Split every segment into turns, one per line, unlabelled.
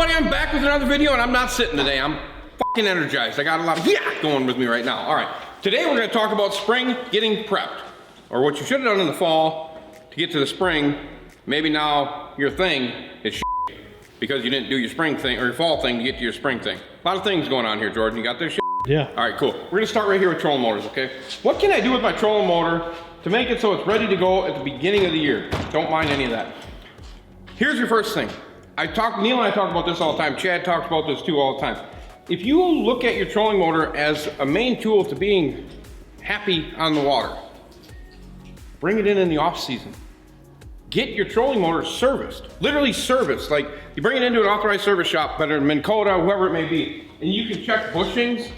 everybody? I'm back with another video, and I'm not sitting today. I'm fucking energized. I got a lot of going with me right now. All right, today we're gonna talk about spring getting prepped, or what you should have done in the fall to get to the spring. Maybe now your thing is because you didn't do your spring thing or your fall thing to get to your spring thing. A lot of things going on here, Jordan. You got this?
Yeah.
All right, cool. We're gonna start right here with trolling motors, okay? What can I do with my trolling motor to make it so it's ready to go at the beginning of the year? Don't mind any of that. Here's your first thing. Neil and I talk about this all the time. Chad talks about this too all the time. If you look at your trolling motor as a main tool to being happy on the water, bring it in the off season. Get your trolling motor serviced, literally serviced. Like you bring it into an authorized service shop, whether Minn Kota, whoever it may be, and you can check bushings,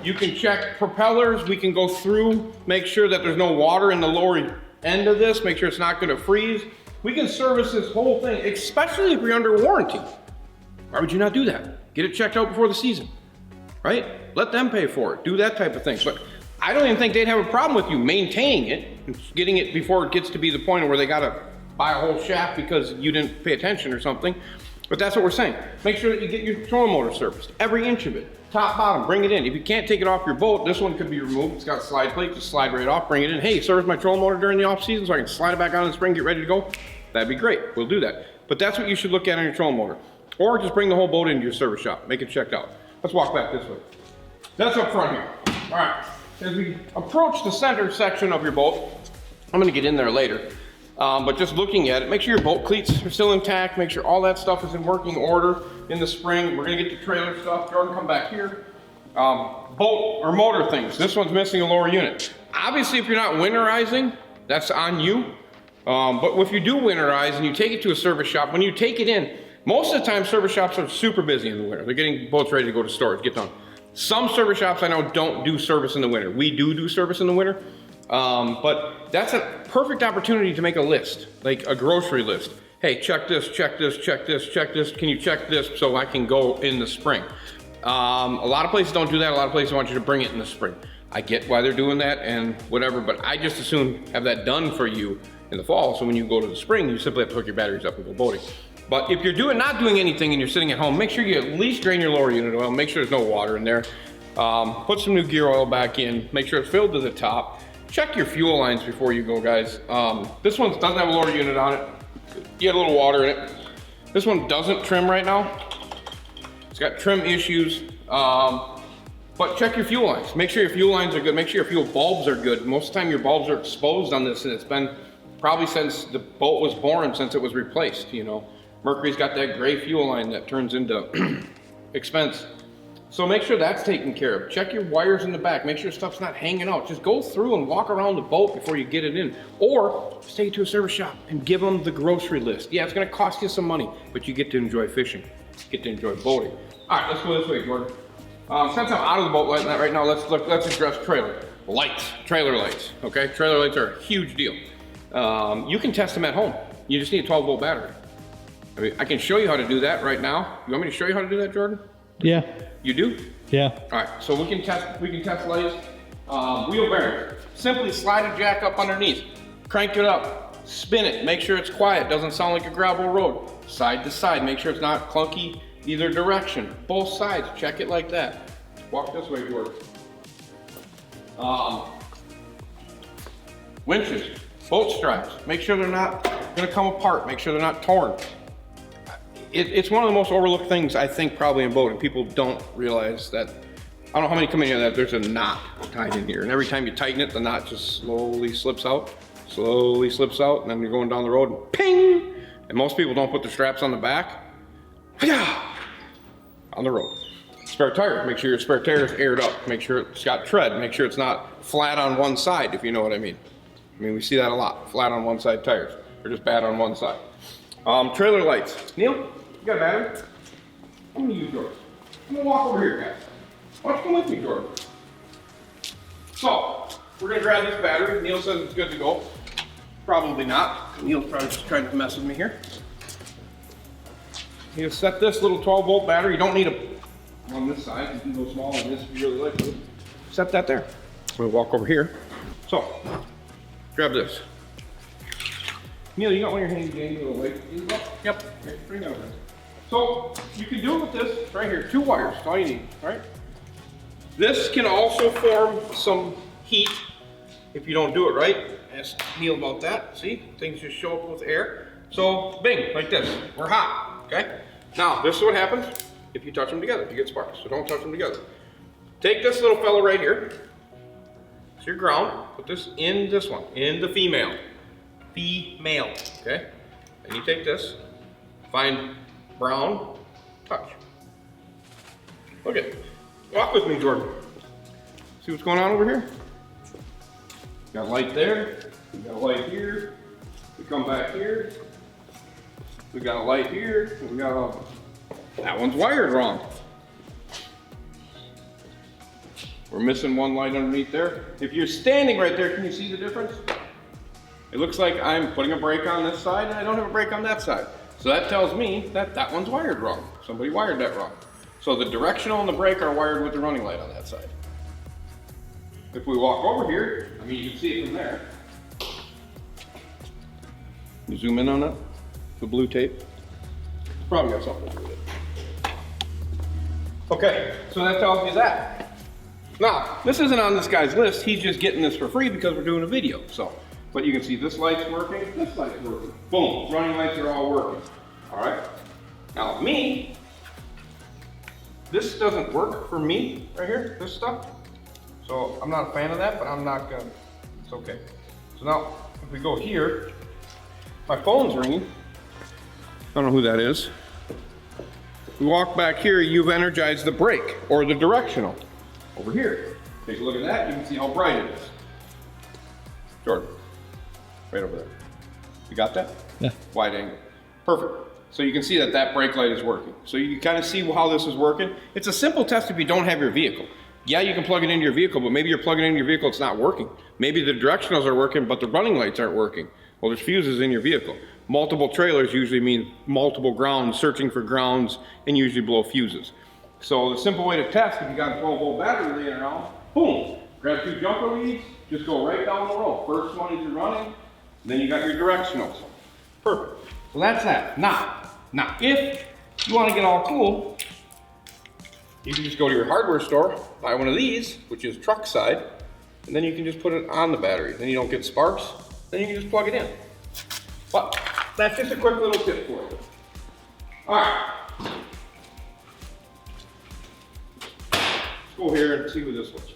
you can check propellers, we can go through, make sure that there's no water in the lower end of this, make sure it's not gonna freeze. We can service this whole thing, especially if you're under warranty. Why would you not do that? Get it checked out before the season, right? Let them pay for it, do that type of thing. But I don't even think they'd have a problem with you maintaining it, and getting it before it gets to be the point where they gotta buy a whole shaft because you didn't pay attention or something. But that's what we're saying. Make sure that you get your trolling motor serviced, every inch of it, top, bottom, bring it in. If you can't take it off your boat, this one could be removed. It's got a slide plate, just slide right off, bring it in. Hey, service my trolling motor during the off season so I can slide it back on in the spring, get ready to go. That'd be great, we'll do that. But that's what you should look at on your trolling motor. Or just bring the whole boat into your service shop, make it checked out. Let's walk back this way. That's up front here. All right, as we approach the center section of your boat, I'm gonna get in there later, but just looking at it, make sure your boat cleats are still intact, make sure all that stuff is in working order in the spring. We're gonna get the trailer stuff. Jordan, come back here. Boat or motor things. This one's missing a lower unit. Obviously, if you're not winterizing, that's on you. But if you do winterize and you take it to a service shop, when you take it in, most of the time service shops are super busy in the winter. They're getting boats ready to go to storage, get done. Some service shops I know don't do service in the winter. We do service in the winter. But that's a perfect opportunity to make a list, like a grocery list. Hey, check this, check this, check this, check this. Can you check this so I can go in the spring? A lot of places don't do that. A lot of places want you to bring it in the spring. I get why they're doing that and whatever, but I just as soon have that done for you in the fall. So when you go to the spring, you simply have to hook your batteries up and go boating. But if you're not doing anything and you're sitting at home, make sure you at least drain your lower unit oil. Make sure there's no water in there. Put some new gear oil back in. Make sure it's filled to the top. Check your fuel lines before you go, guys. This one doesn't have a lower unit on it. You got a little water in it. This one doesn't trim right now. It's got trim issues. But check your fuel lines. Make sure your fuel lines are good. Make sure your fuel bulbs are good. Most of the time your bulbs are exposed on this, and it's been probably since the boat was born, since it was replaced, you know. Mercury's got that gray fuel line that turns into expense. So make sure that's taken care of. Check your wires in the back. Make sure stuff's not hanging out. Just go through and walk around the boat before you get it in. Or just take it to a service shop and give them the grocery list. Yeah, it's gonna cost you some money, but you get to enjoy fishing. You get to enjoy boating. All right, let's go this way, Jordan. Since I'm out of the boat right now, let's address trailer lights, okay? Trailer lights are a huge deal. You can test them at home. You just need a 12-volt battery. I mean, I can show you how to do that right now. You want me to show you how to do that, Jordan?
Yeah.
You do?
Yeah.
All right, so we can test lights. Wheel bearings. Simply slide a jack up underneath, crank it up, spin it, make sure it's quiet, doesn't sound like a gravel road. Side to side, make sure it's not clunky either direction. Both sides, check it like that. Walk this way, Jordan. Winches, boat straps, make sure they're not gonna come apart, make sure they're not torn. It's one of the most overlooked things, I think, probably in boating. People don't realize that. I don't know how many come in here that there's a knot tied in here, and every time you tighten it, the knot just slowly slips out, and then you're going down the road and ping! And most people don't put the straps on the back. On the road. Spare tire, make sure your spare tire is aired up. Make sure it's got tread. Make sure it's not flat on one side, if you know what I mean. I mean, we see that a lot, flat on one side tires. They're just bad on one side. Trailer lights. Neil, you got a battery? I'm gonna use yours. I'm gonna walk over here, guys. Why don't you come with me, Jordan? So, we're gonna grab this battery. Neil says it's good to go. Probably not. Neil's probably just trying to mess with me here. You set this little 12-volt battery. You don't need a on this side. You can go small on this if you really like it. Set that there. We'll walk over here. So, grab this. Neil, you got one of your handy dandy little weights? Yep. Okay, bring that over. So you can do it with this right here, 2 wires, that's all you need, right? This can also form some heat if you don't do it right. Ask Neil about that. See, things just show up with air. So bing, like this, we're hot, okay? Now, this is what happens if you touch them together, you get sparks, so don't touch them together. Take this little fella right here, it's your ground, put this in this one, in the female, okay? And you take this, find brown, touch. Look at it. Walk with me, Jordan. See what's going on over here? Got a light there, we got a light here, we come back here, we got a light here, and we got a, that one's wired wrong. We're missing one light underneath there. If you're standing right there, can you see the difference? It looks like I'm putting a brake on this side and I don't have a brake on that side. So that tells me that that one's wired wrong. Somebody wired that wrong. So the directional and the brake are wired with the running light on that side. If we walk over here, I mean, you can see it from there. You zoom in on it, the blue tape. Probably got something to do with it. Okay, so that tells you that. Now, this isn't on this guy's list. He's just getting this for free because we're doing a video. So, but you can see this light's working, this light's working. Boom, running lights are all working. All right. Now, me, this doesn't work for me right here, this stuff. So I'm not a fan of that, but I'm not gonna, it's okay. So now, if we go here, my phone's ringing. I don't know who that is. We walk back here, you've energized the brake or the directional. Over here, take a look at that, you can see how bright it is. Jordan, right over there. You got that?
Yeah.
Wide angle, perfect. So you can see that that brake light is working. So you can kind of see how this is working. It's a simple test if you don't have your vehicle. Yeah, you can plug it into your vehicle, but maybe you're plugging it into your vehicle, it's not working. Maybe the directionals are working, but the running lights aren't working. Well, there's fuses in your vehicle. Multiple trailers usually mean multiple grounds, searching for grounds, and usually blow fuses. So the simple way to test, if you got a 12-volt battery laying around, boom, grab 2 jumper leads, just go right down the row. First one is your running, then you got your directionals. Perfect. So that's that. Now, if you want to get all cool, you can just go to your hardware store, buy one of these, which is truck side, and then you can just put it on the battery. Then you don't get sparks, then you can just plug it in. But that's just a quick little tip for you. All right. Let's go here and see who this was.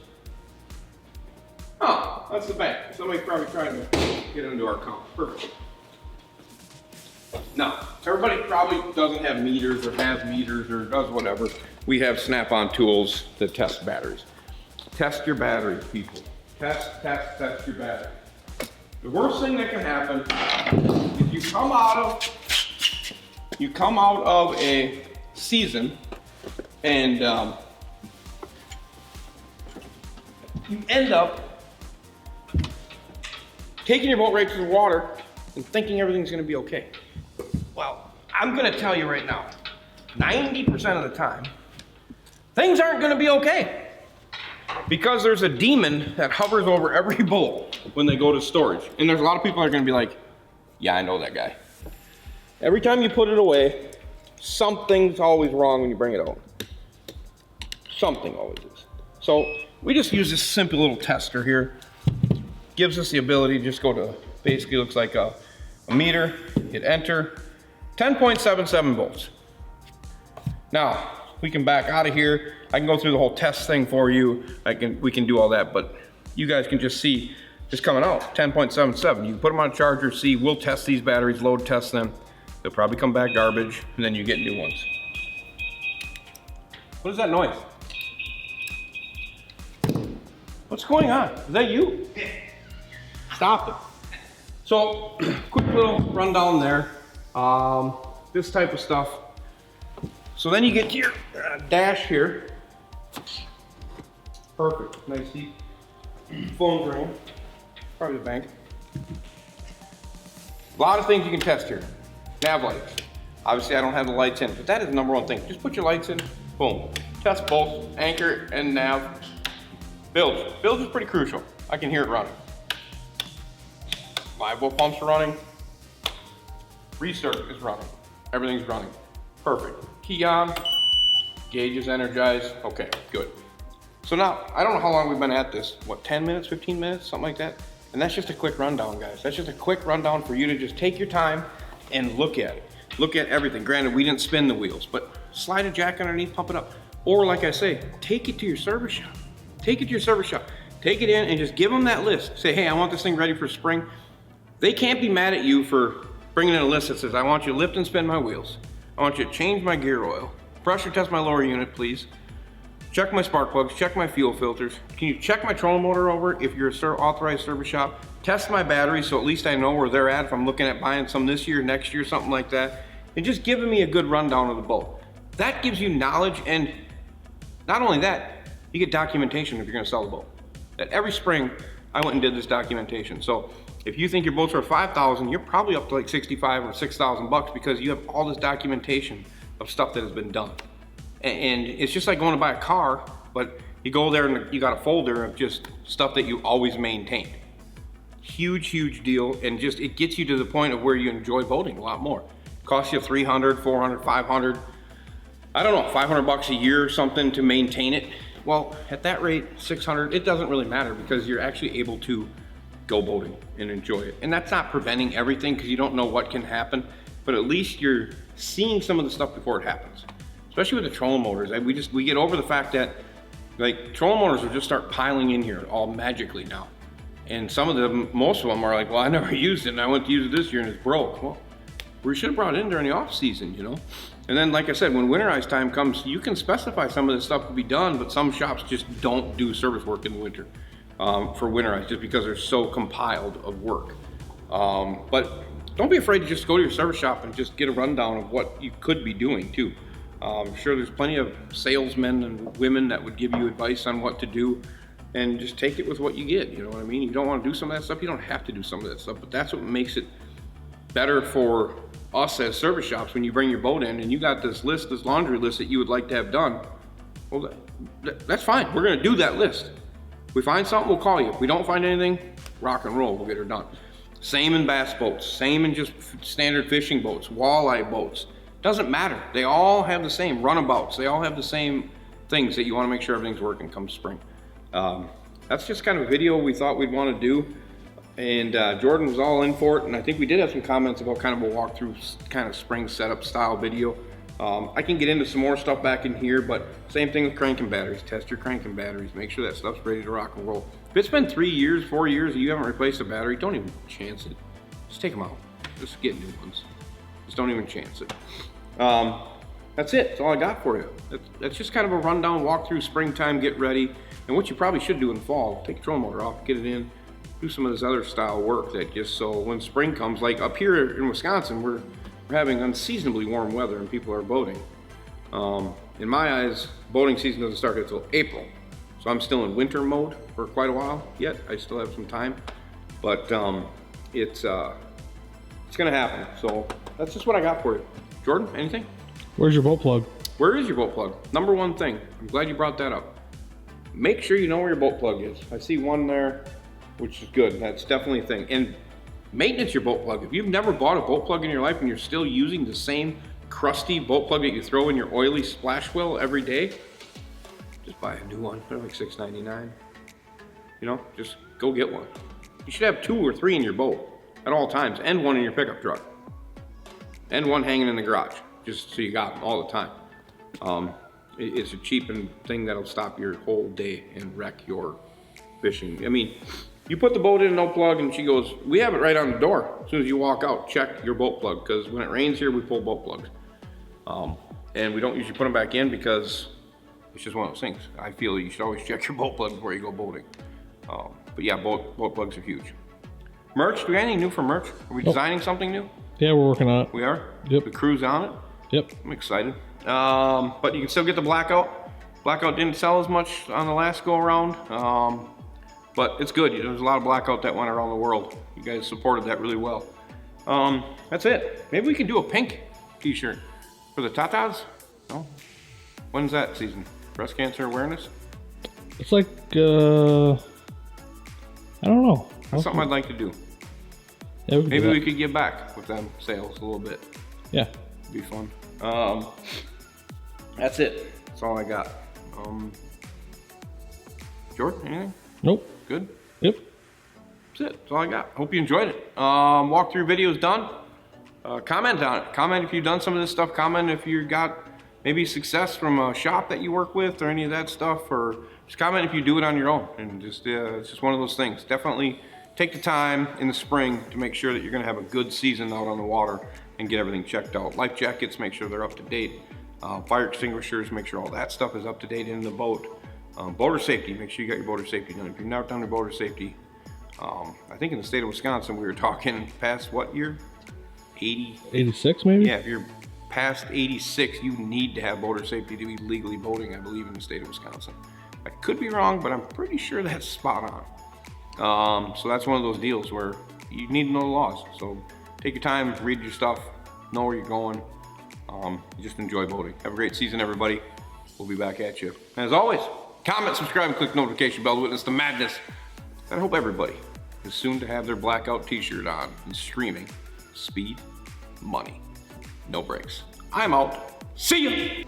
Oh, that's the bank. Somebody's probably trying to get into our account. Perfect. Now, everybody probably doesn't have meters or has meters or does whatever. We have Snap-on tools that test batteries. Test your battery, people. Test your battery. The worst thing that can happen is you come out of a season and you end up taking your boat right to the water and thinking everything's gonna be okay. Well, I'm gonna tell you right now, 90% of the time, things aren't gonna be okay. Because there's a demon that hovers over every boat when they go to storage. And there's a lot of people that are gonna be like, yeah, I know that guy. Every time you put it away, something's always wrong when you bring it out. Something always is. So we just use this simple little tester here. Gives us the ability to just go to, basically looks like a meter, hit enter, 10.77 volts. Now, we can back out of here. I can go through the whole test thing for you. We can do all that, but you guys can just see, just coming out, 10.77. You can put them on a charger, see, we'll test these batteries, load test them. They'll probably come back garbage, and then you get new ones. What is that noise? What's going on? Is that you? Stop it. So, quick little rundown there. This type of stuff. So then you get to your dash here. Perfect, nice deep. Phone's ringing, probably the bank. A lot of things you can test here. Nav lights. Obviously I don't have the lights in, but that is the number one thing. Just put your lights in, boom. Test both, anchor and nav. Bilge. Bilge is pretty crucial. I can hear it running. Live well pumps are running. Restart is running. Everything's running. Perfect. Key on, gauge is energized. Okay, good. So now, I don't know how long we've been at this. What, 10 minutes, 15 minutes, something like that? And that's just a quick rundown, guys. That's just a quick rundown for you to just take your time and look at it. Look at everything. Granted, we didn't spin the wheels, but slide a jack underneath, pump it up. Or like I say, take it to your service shop. Take it to your service shop. Take it in and just give them that list. Say, hey, I want this thing ready for spring. They can't be mad at you for bringing in a list that says, I want you to lift and spin my wheels. I want you to change my gear oil. Pressure test my lower unit, please. Check my spark plugs, check my fuel filters. Can you check my trolling motor over if you're a authorized service shop? Test my batteries so at least I know where they're at if I'm looking at buying some this year, next year, something like that. And just giving me a good rundown of the boat. That gives you knowledge, and not only that, you get documentation if you're gonna sell the boat. That every spring, I went and did this documentation. So if you think your boat's worth $5,000, you're probably up to like 65 or 6,000 bucks because you have all this documentation of stuff that has been done. And it's just like going to buy a car, but you go there and you got a folder of just stuff that you always maintain. Huge, huge deal, and just it gets you to the point of where you enjoy boating a lot more. Costs you 300, 400, 500, I don't know, 500 bucks a year or something to maintain it. Well, at that rate, 600, it doesn't really matter because you're actually able to go boating and enjoy it. And that's not preventing everything because you don't know what can happen, but at least you're seeing some of the stuff before it happens. Especially with the trolling motors. We get over the fact that like trolling motors will just start piling in here all magically now. And some of them, most of them are like, well, I never used it and I went to use it this year and it's broke. Well, we should have brought it in during the off season, you know? And then, like I said, when winterized time comes, you can specify some of this stuff to be done, but some shops just don't do service work in the winter for winterized just because they're so compiled of work. But don't be afraid to just go to your service shop and just get a rundown of what you could be doing too. I'm sure there's plenty of salesmen and women that would give you advice on what to do, and just take it with what you get, you know what I mean? You don't want to do some of that stuff, you don't have to do some of that stuff, but that's what makes it better for us as service shops when you bring your boat in and you got this list, this laundry list that you would like to have done. Well, that's fine, we're gonna do that list. If we find something, we'll call you. If we don't find anything, rock and roll, we'll get her done. Same in bass boats, same in just standard fishing boats, walleye boats. Doesn't matter. They all have the same runabouts. They all have the same things that you want to make sure everything's working come spring. That's just kind of a video we thought we'd want to do. And Jordan was all in for it. And I think we did have some comments about kind of a walkthrough kind of spring setup style video. I can get into some more stuff back in here, but same thing with cranking batteries. Test your cranking batteries. Make sure that stuff's ready to rock and roll. If it's been 3 years, 4 years, and you haven't replaced a battery, don't even chance it. Just take them out. Just get new ones. Just don't even chance it. That's it. That's all I got for you. That's just kind of a rundown, walk through springtime, get ready. And what you probably should do in the fall, take the trolling motor off, get it in, do some of this other style work that just so when spring comes, like up here in Wisconsin, we're having unseasonably warm weather and people are boating. In my eyes, boating season doesn't start until April. So I'm still in winter mode for quite a while yet. I still have some time, but it's gonna happen. So that's just what I got for you. Jordan, anything?
Where's your boat plug?
Where is your boat plug? Number one thing. I'm glad you brought that up. Make sure you know where your boat plug is. I see one there, which is good. That's definitely a thing. And maintenance your boat plug. If you've never bought a boat plug in your life and you're still using the same crusty boat plug that you throw in your oily splash well every day, just buy a new one. They're like $6.99. You know, just go get one. You should have 2 or 3 in your boat at all times, and one in your pickup truck. And one hanging in the garage, just so you got them all the time. It's a cheap thing that'll stop your whole day and wreck your fishing. I mean, you put the boat in, no plug, and she goes, we have it right on the door. As soon as you walk out, check your boat plug, because when it rains here, we pull boat plugs. And we don't usually put them back in because it's just one of those things. I feel you should always check your boat plug before you go boating. But yeah, boat plugs are huge. Merch, do we have anything new for merch? Are we designing something new?
Yeah, we're working on it.
We are?
Yep.
The crew's on it?
Yep.
I'm excited. But you can still get the blackout. Blackout didn't sell as much on the last go around. But it's good. There's a lot of blackout that went around the world. You guys supported that really well. That's it. Maybe we can do a pink t-shirt for the Tatas? No? When's that season? Breast cancer awareness?
It's like, I don't know.
That's something I'd like to do.
Yeah,
Maybe we could give back with them sales a little bit.
Yeah.
It'll be fun. That's it. That's all I got. Jordan, anything?
Nope.
Good?
Yep.
That's it. That's all I got. Hope you enjoyed it. Walkthrough video's done. Comment on it. Comment if you've done some of this stuff. Comment if you got maybe success from a shop that you work with or any of that stuff. Or just comment if you do it on your own. And just it's just one of those things. Definitely take the time in the spring to make sure that you're going to have a good season out on the water and get everything checked out. Life jackets, make sure they're up to date. Fire extinguishers, make sure all that stuff is up to date in the boat. Boater safety, make sure you got your boater safety done. If you've not done your boater safety, I think in the state of Wisconsin we were talking past what year?
86 maybe?
Yeah, if you're past 86, you need to have boater safety to be legally boating, I believe, in the state of Wisconsin. I could be wrong, but I'm pretty sure that's spot on. So that's one of those deals where you need to know the laws. So take your time, read your stuff, know where you're going. Just enjoy boating. Have a great season, everybody. We'll be back at you. As always, comment, subscribe, and click the notification bell to witness the madness. I hope everybody is soon to have their blackout t-shirt on and streaming speed, money, no brakes. I'm out. See you.